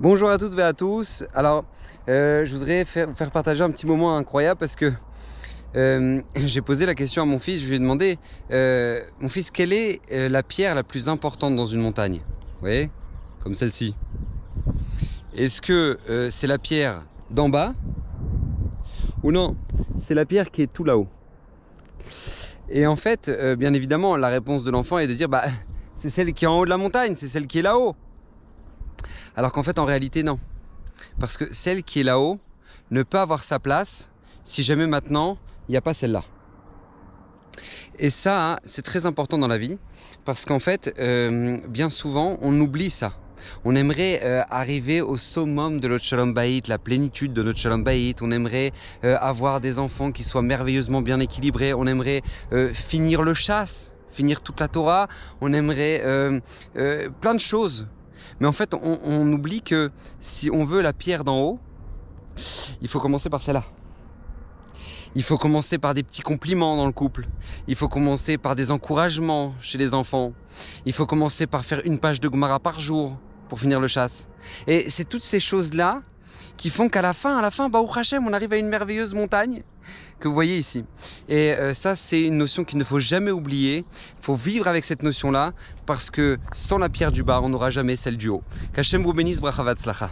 Bonjour à toutes et à tous. Alors, je voudrais faire partager un petit moment incroyable parce que j'ai posé la question à mon fils. Je lui ai demandé, mon fils, quelle est la pierre la plus importante dans une montagne? Vous voyez, comme celle-ci. Est-ce que c'est la pierre d'en bas ou non, c'est la pierre qui est tout là-haut? Et en fait, bien évidemment, la réponse de l'enfant est de dire, bah, c'est celle qui est en haut de la montagne, c'est celle qui est là-haut. Alors qu'en fait, en réalité, non. Parce que celle qui est là-haut ne peut avoir sa place si jamais maintenant, il n'y a pas celle-là. Et ça, c'est très important dans la vie, parce qu'en fait, bien souvent, on oublie ça. On aimerait arriver au summum de notre Shalom Bayit, la plénitude de notre Shalom Bayit. On aimerait avoir des enfants qui soient merveilleusement bien équilibrés. On aimerait finir le chasse, finir toute la Torah. On aimerait plein de choses. Mais en fait, on oublie que si on veut la pierre d'en haut, il faut commencer par celle-là. Il faut commencer par des petits compliments dans le couple. Il faut commencer par des encouragements chez les enfants. Il faut commencer par faire une page de Gemara par jour pour finir le chasse. Et c'est toutes ces choses-là qui font qu'à la fin, Baruch Hashem, on arrive à une merveilleuse montagne que vous voyez ici. Et ça, c'est une notion qu'il ne faut jamais oublier. Il faut vivre avec cette notion-là parce que sans la pierre du bas, on n'aura jamais celle du haut. Qu'Hashem vous bénisse, bracha v'atzlacha.